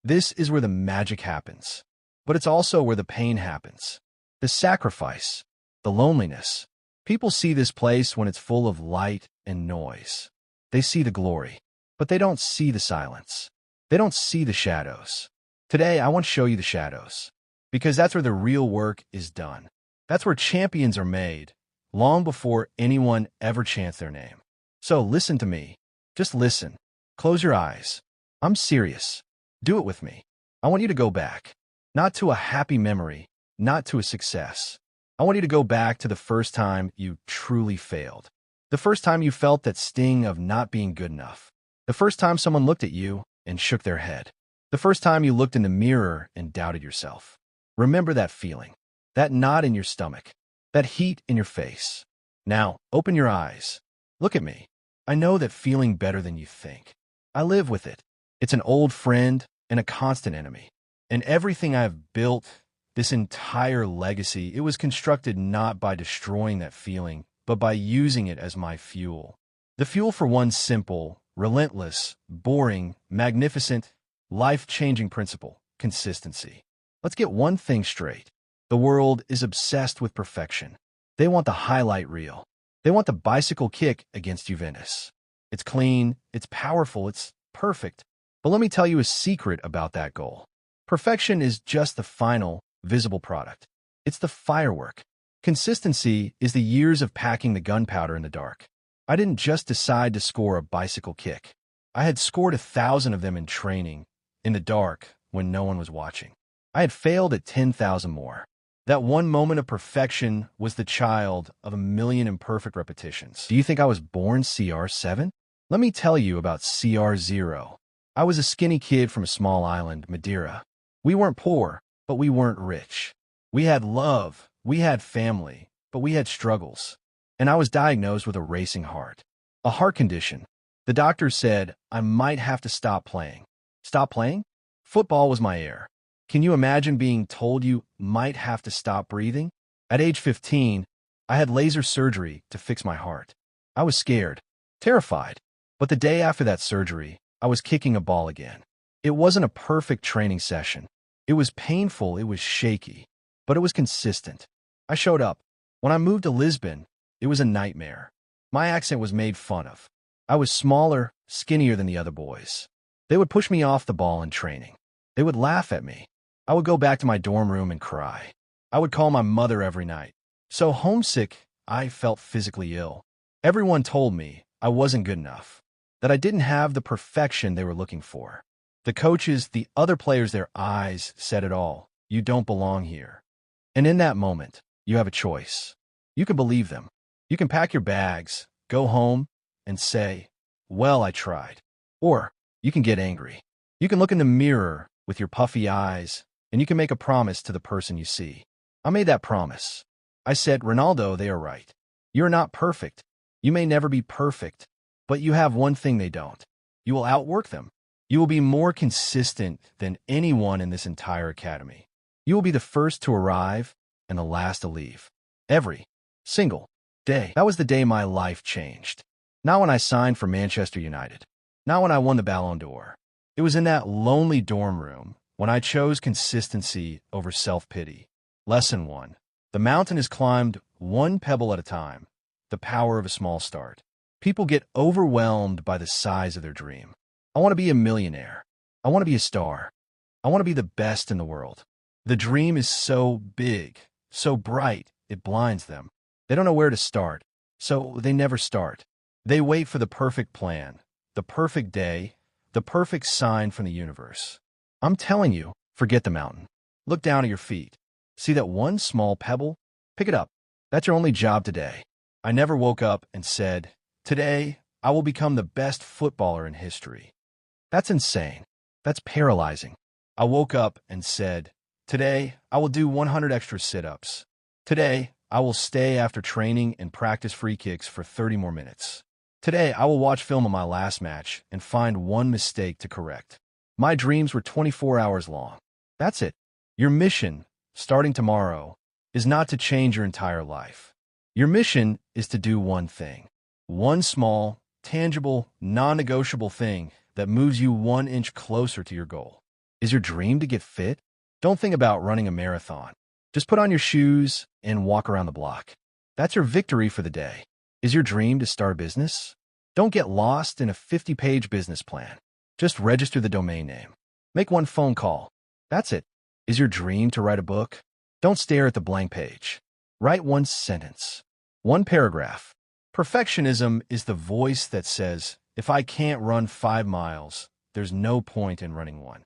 This is where the magic happens. But it's also where the pain happens. The sacrifice, the loneliness. People see this place when it's full of light and noise. They see the glory, but they don't see the silence. They don't see the shadows. Today, I want to show you the shadows, because that's where the real work is done. That's where champions are made, long before anyone ever chants their name. So listen to me. Just listen. Close your eyes. I'm serious. Do it with me. I want you to go back. Not to a happy memory, not to a success. I want you to go back to the first time you truly failed. The first time you felt that sting of not being good enough. The first time someone looked at you and shook their head. The first time you looked in the mirror and doubted yourself. Remember that feeling, that knot in your stomach, that heat in your face. Now, open your eyes. Look at me. I know that feeling better than you think. I live with it. It's an old friend and a constant enemy. And everything I've built, this entire legacy, it was constructed not by destroying that feeling, but by using it as my fuel. The fuel for one simple, relentless, boring, magnificent, life-changing principle: consistency. Let's get one thing straight. The world is obsessed with perfection. They want the highlight reel. They want the bicycle kick against Juventus. It's clean, it's powerful, it's perfect. But let me tell you a secret about that goal. Perfection is just the final, visible product. It's the firework. Consistency is the years of packing the gunpowder in the dark. I didn't just decide to score a bicycle kick. I had scored 1,000 of them in training, in the dark, when no one was watching. I had failed at 10,000 more. That one moment of perfection was the child of 1,000,000 imperfect repetitions. Do you think I was born CR7? Let me tell you about CR0. I was a skinny kid from a small island, Madeira. We weren't poor, but we weren't rich. We had love, we had family, but we had struggles. And I was diagnosed with a racing heart. A heart condition. The doctor said I might have to stop playing. Stop playing? Football was my air. Can you imagine being told you might have to stop breathing? At age 15, I had laser surgery to fix my heart. I was scared, terrified. But the day after that surgery, I was kicking a ball again. It wasn't a perfect training session. It was painful, it was shaky, but it was consistent. I showed up. When I moved to Lisbon, it was a nightmare. My accent was made fun of. I was smaller, skinnier than the other boys. They would push me off the ball in training. They would laugh at me. I would go back to my dorm room and cry. I would call my mother every night. So homesick, I felt physically ill. Everyone told me I wasn't good enough, that I didn't have the perfection they were looking for. The coaches, the other players, their eyes said it all. You don't belong here. And in that moment, you have a choice. You can believe them. You can pack your bags, go home, and say, well, I tried. Or you can get angry. You can look in the mirror with your puffy eyes, and you can make a promise to the person you see. I made that promise. I said, Ronaldo, they are right. You're not perfect. You may never be perfect, but you have one thing they don't. You will outwork them. You will be more consistent than anyone in this entire academy. You will be the first to arrive and the last to leave. Every single day. That was the day my life changed. Not when I signed for Manchester United. Not when I won the Ballon d'Or. It was in that lonely dorm room when I chose consistency over self-pity. Lesson 1. The mountain is climbed one pebble at a time. The power of a small start. People get overwhelmed by the size of their dream. I want to be a millionaire. I want to be a star. I want to be the best in the world. The dream is so big, so bright, it blinds them. They don't know where to start, so they never start. They wait for the perfect plan, the perfect day, the perfect sign from the universe. I'm telling you, forget the mountain. Look down at your feet. See that one small pebble? Pick it up. That's your only job today. I never woke up and said, today, I will become the best footballer in history. That's insane. That's paralyzing. I woke up and said, today, I will do 100 extra sit-ups. Today, I will stay after training and practice free kicks for 30 more minutes. Today, I will watch film of my last match and find one mistake to correct. My dreams were 24 hours long. That's it. Your mission, starting tomorrow, is not to change your entire life. Your mission is to do one thing. One small, tangible, non-negotiable thing that moves you 1 inch closer to your goal. Is your dream to get fit? Don't think about running a marathon. Just put on your shoes and walk around the block. That's your victory for the day. Is your dream to start a business? Don't get lost in a 50-page business plan. Just register the domain name. Make one phone call. That's it. Is your dream to write a book? Don't stare at the blank page. Write one sentence. One paragraph. Perfectionism is the voice that says, if I can't run 5 miles, there's no point in running one.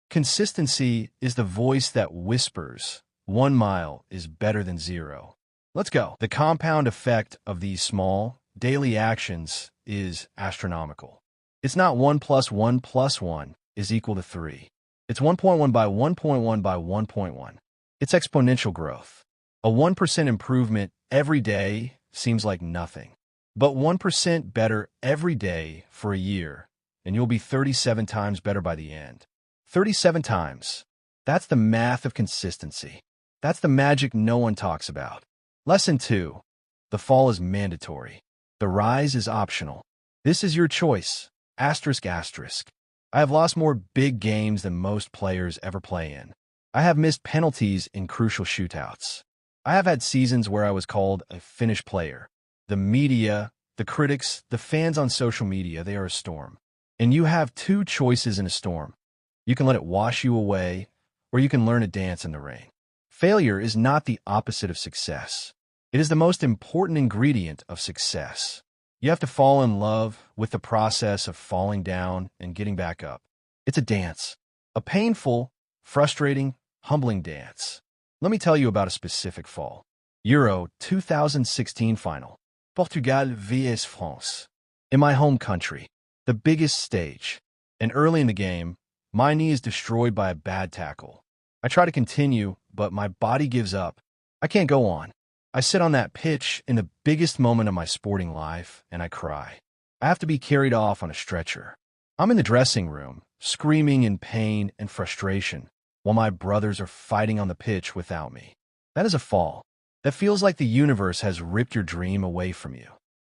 Consistency is the voice that whispers, 1 mile is better than 0. Let's go. The compound effect of these small, daily actions is astronomical. It's not 1 plus 1 plus 1 is equal to 3. It's 1.1 by 1.1 by 1.1. It's exponential growth. A 1% improvement every day seems like nothing. But 1% better every day for a year, and you'll be 37 times better by the end. 37 times. That's the math of consistency. That's the magic no one talks about. Lesson 2. The fall is mandatory. The rise is optional. This is your choice. Asterisk, asterisk. I have lost more big games than most players ever play in. I have missed penalties in crucial shootouts. I have had seasons where I was called a finished player. The media, the critics, the fans on social media, they are a storm. And you have 2 choices in a storm. You can let it wash you away, or you can learn to dance in the rain. Failure is not the opposite of success. It is the most important ingredient of success. You have to fall in love with the process of falling down and getting back up. It's a dance. A painful, frustrating, humbling dance. Let me tell you about a specific fall. Euro 2016 final. Portugal vs France. In my home country, the biggest stage. And early in the game, my knee is destroyed by a bad tackle. I try to continue, but my body gives up. I can't go on. I sit on that pitch in the biggest moment of my sporting life, and I cry. I have to be carried off on a stretcher. I'm in the dressing room, screaming in pain and frustration, while my brothers are fighting on the pitch without me. That is a fall. That feels like the universe has ripped your dream away from you.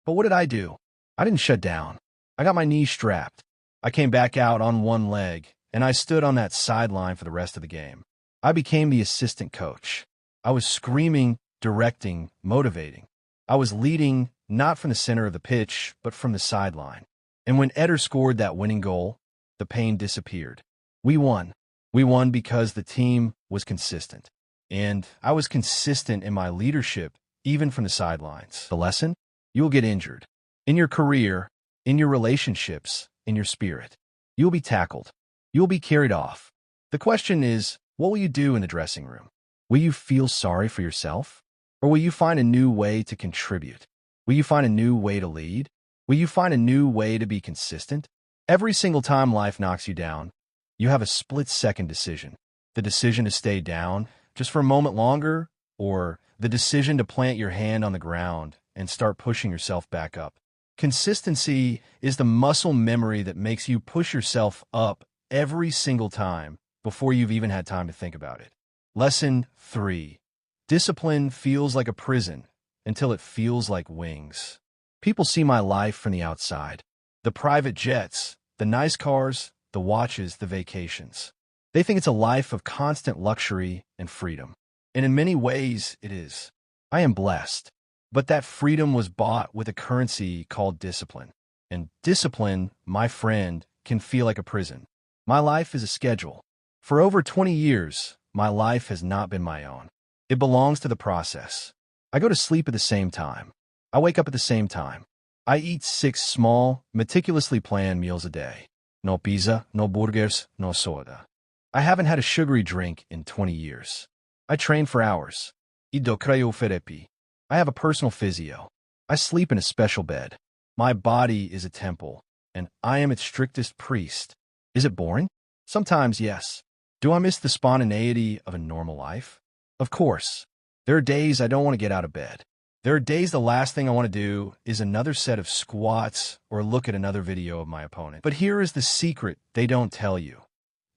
But what did I do? I didn't shut down. I got my knee strapped. I came back out on one leg, and I stood on that sideline for the rest of the game. I became the assistant coach. I was screaming, directing, motivating. I was leading not from the center of the pitch, but from the sideline. And when Eder scored that winning goal, the pain disappeared. We won. We won because the team was consistent. And I was consistent in my leadership, even from the sidelines. The lesson? You will get injured. In your career, in your relationships, in your spirit. You will be tackled. You will be carried off. The question is, what will you do in the dressing room? Will you feel sorry for yourself? Or will you find a new way to contribute? Will you find a new way to lead? Will you find a new way to be consistent? Every single time life knocks you down, you have a split-second decision. The decision to stay down just for a moment longer, or the decision to plant your hand on the ground and start pushing yourself back up. Consistency is the muscle memory that makes you push yourself up every single time before you've even had time to think about it. Lesson 3. Discipline feels like a prison until it feels like wings. People see my life from the outside. The private jets, the nice cars, the watches, the vacations. They think it's a life of constant luxury and freedom. And in many ways, it is. I am blessed. But that freedom was bought with a currency called discipline. And discipline, my friend, can feel like a prison. My life is a schedule. For over 20 years, my life has not been my own. It belongs to the process. I go to sleep at the same time. I wake up at the same time. I eat 6 small, meticulously planned meals a day. No pizza, no burgers, no soda. I haven't had a sugary drink in 20 years. I train for hours. Ido cryotherapy. I have a personal physio. I sleep in a special bed. My body is a temple, and I am its strictest priest. Is it boring? Sometimes, yes. Do I miss the spontaneity of a normal life? Of course. There are days I don't want to get out of bed. There are days the last thing I want to do is another set of squats or look at another video of my opponent. But here is the secret they don't tell you.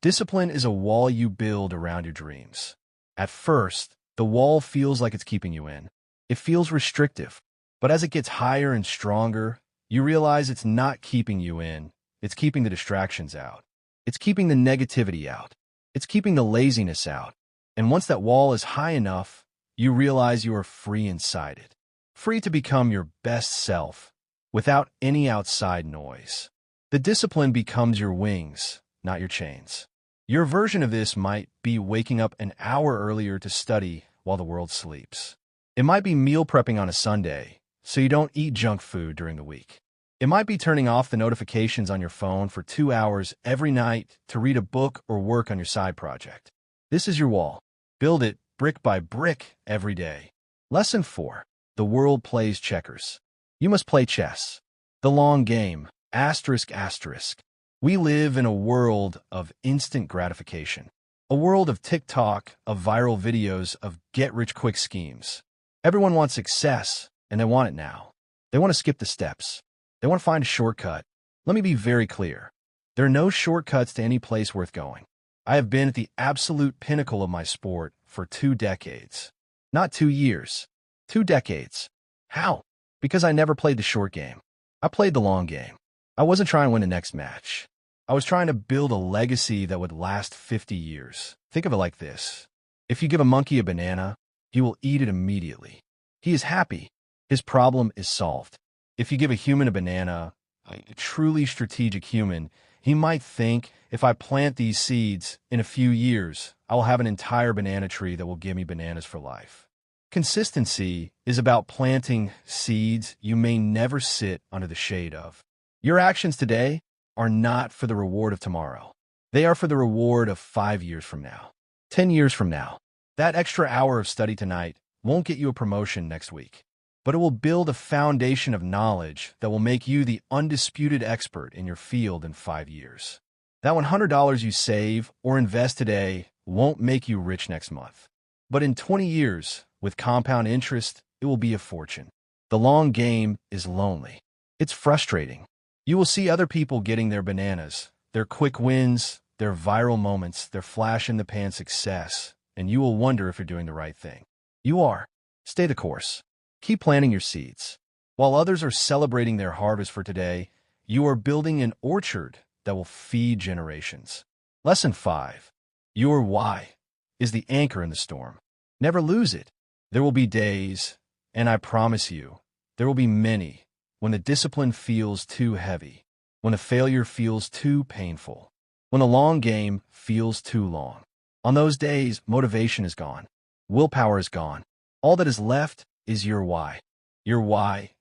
Discipline is a wall you build around your dreams. At first, the wall feels like it's keeping you in. It feels restrictive. But as it gets higher and stronger, you realize it's not keeping you in. It's keeping the distractions out. It's keeping the negativity out. It's keeping the laziness out. And once that wall is high enough, you realize you are free inside it. Free to become your best self, without any outside noise. The discipline becomes your wings, not your chains. Your version of this might be waking up an hour earlier to study while the world sleeps. It might be meal prepping on a Sunday, so you don't eat junk food during the week. It might be turning off the notifications on your phone for 2 hours every night to read a book or work on your side project. This is your wall. Build it brick by brick every day. Lesson 4. The world plays checkers. You must play chess. The long game. Asterisk, asterisk. We live in a world of instant gratification. A world of TikTok, of viral videos, of get-rich-quick schemes. Everyone wants success, and they want it now. They want to skip the steps. They want to find a shortcut. Let me be very clear. There are no shortcuts to any place worth going. I have been at the absolute pinnacle of my sport for 2 decades. Not 2 years. 2 decades. How? Because I never played the short game. I played the long game. I wasn't trying to win the next match. I was trying to build a legacy that would last 50 years. Think of it like this. If you give a monkey a banana, he will eat it immediately. He is happy. His problem is solved. If you give a human a banana, a truly strategic human, he might think, if I plant these seeds, in a few years, I will have an entire banana tree that will give me bananas for life. Consistency is about planting seeds you may never sit under the shade of. Your actions today are not for the reward of tomorrow. They are for the reward of 5 years from now, 10 years from now. That extra hour of study tonight won't get you a promotion next week, but it will build a foundation of knowledge that will make you the undisputed expert in your field in 5 years. That $100 you save or invest today won't make you rich next month. But in 20 years, with compound interest, it will be a fortune. The long game is lonely. It's frustrating. You will see other people getting their bananas, their quick wins, their viral moments, their flash-in-the-pan success, and you will wonder if you're doing the right thing. You are. Stay the course. Keep planting your seeds. While others are celebrating their harvest for today, you are building an orchard that will feed generations. Lesson 5. Your why is the anchor in the storm. Never lose it. There will be days, and I promise you, there will be many, when the discipline feels too heavy, when the failure feels too painful, when the long game feels too long. On those days, motivation is gone. Willpower is gone. All that is left is your why. Your why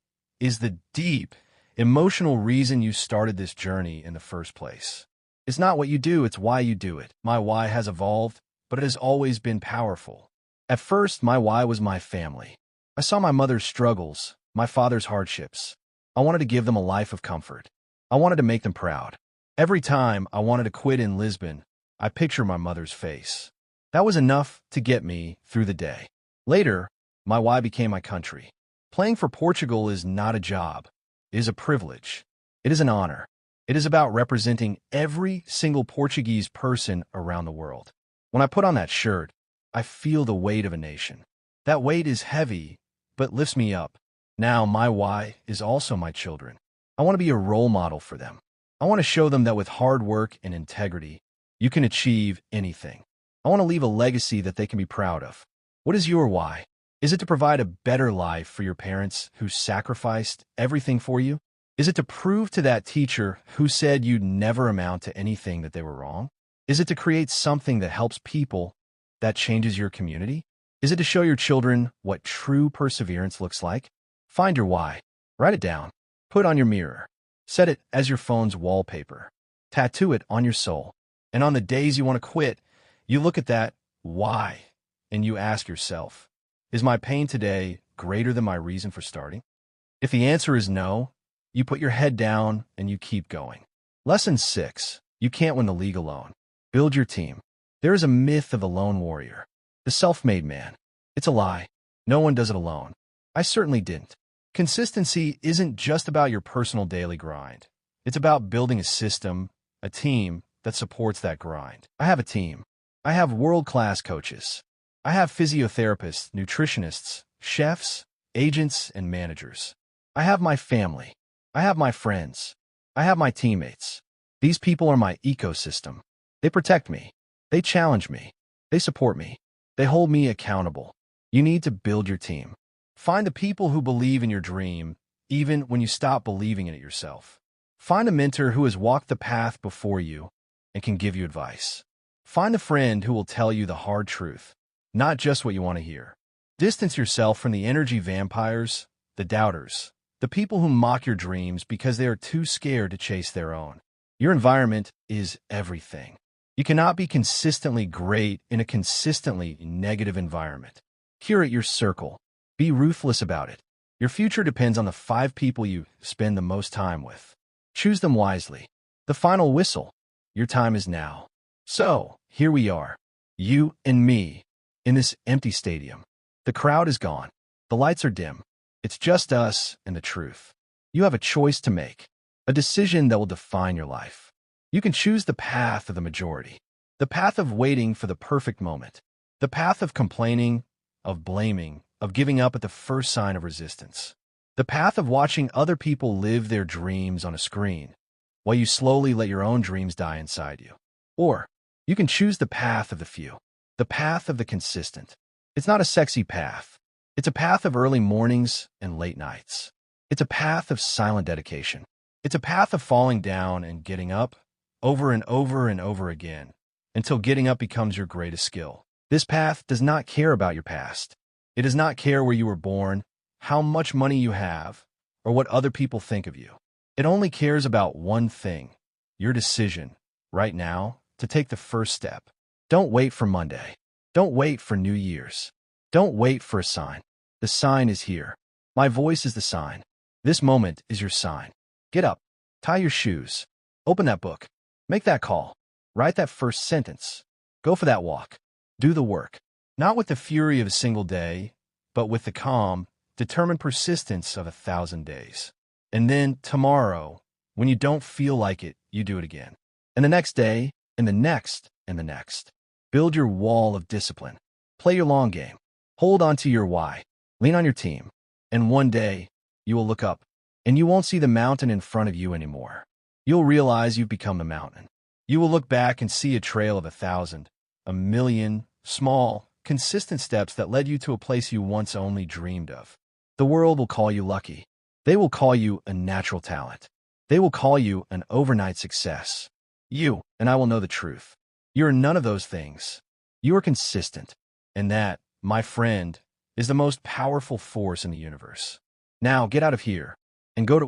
is the deep, emotional reason you started this journey in the first place. It's not what you do, it's why you do it. My why has evolved, but it has always been powerful. At first, my why was my family. I saw my mother's struggles, my father's hardships. I wanted to give them a life of comfort. I wanted to make them proud. Every time I wanted to quit in Lisbon, I pictured my mother's face. That was enough to get me through the day. Later, my why became my country. Playing for Portugal is not a job. It is a privilege. It is an honor. It is about representing every single Portuguese person around the world. When I put on that shirt, I feel the weight of a nation. That weight is heavy, but lifts me up. Now my why is also my children. I want to be a role model for them. I want to show them that with hard work and integrity, you can achieve anything. I want to leave a legacy that they can be proud of. What is your why? Is it to provide a better life for your parents who sacrificed everything for you? Is it to prove to that teacher who said you'd never amount to anything that they were wrong? Is it to create something that helps people, that changes your community? Is it to show your children what true perseverance looks like? Find your why. Write it down. Put it on your mirror. Set it as your phone's wallpaper. Tattoo it on your soul. And on the days you want to quit, you look at that why and you ask yourself, is my pain today greater than my reason for starting? If the answer is no, you put your head down and you keep going. Lesson 6. You can't win the league alone. Build your team. There is a myth of the lone warrior, the self-made man. It's a lie. No one does it alone. I certainly didn't. Consistency isn't just about your personal daily grind. It's about building a system, a team that supports that grind. I have a team. I have world-class coaches. I have physiotherapists, nutritionists, chefs, agents, and managers. I have my family. I have my friends. I have my teammates. These people are my ecosystem. They protect me. They challenge me. They support me. They hold me accountable. You need to build your team. Find the people who believe in your dream, even when you stop believing in it yourself. Find a mentor who has walked the path before you and can give you advice. Find a friend who will tell you the hard truth, not just what you want to hear. Distance yourself from the energy vampires, the doubters, the people who mock your dreams because they are too scared to chase their own. Your environment is everything. You cannot be consistently great in a consistently negative environment. Curate your circle. Be ruthless about it. Your future depends on the 5 people you spend the most time with. Choose them wisely. The final whistle. Your time is now. So, here we are. You and me, in this empty stadium. The crowd is gone. The lights are dim. It's just us and the truth. You have a choice to make. A decision that will define your life. You can choose the path of the majority. The path of waiting for the perfect moment. The path of complaining, of blaming, of giving up at the first sign of resistance. The path of watching other people live their dreams on a screen, while you slowly let your own dreams die inside you. Or, you can choose the path of the few. The path of the consistent. It's not a sexy path. It's a path of early mornings and late nights. It's a path of silent dedication. It's a path of falling down and getting up over and over and over again until getting up becomes your greatest skill. This path does not care about your past. It does not care where you were born, how much money you have, or what other people think of you. It only cares about one thing, your decision, right now, to take the first step. Don't wait for Monday. Don't wait for New Year's. Don't wait for a sign. The sign is here. My voice is the sign. This moment is your sign. Get up. Tie your shoes. Open that book. Make that call. Write that first sentence. Go for that walk. Do the work. Not with the fury of a single day, but with the calm, determined persistence of 1,000 days. And then tomorrow, when you don't feel like it, you do it again. And the next day, and the next, and the next. Build your wall of discipline. Play your long game. Hold on to your why. Lean on your team. And one day, you will look up, and you won't see the mountain in front of you anymore. You'll realize you've become the mountain. You will look back and see a trail of 1,000, 1,000,000, small, consistent steps that led you to a place you once only dreamed of. The world will call you lucky. They will call you a natural talent. They will call you an overnight success. You and I will know the truth. You are none of those things. You are consistent. And that, my friend, is the most powerful force in the universe. Now get out of here and go to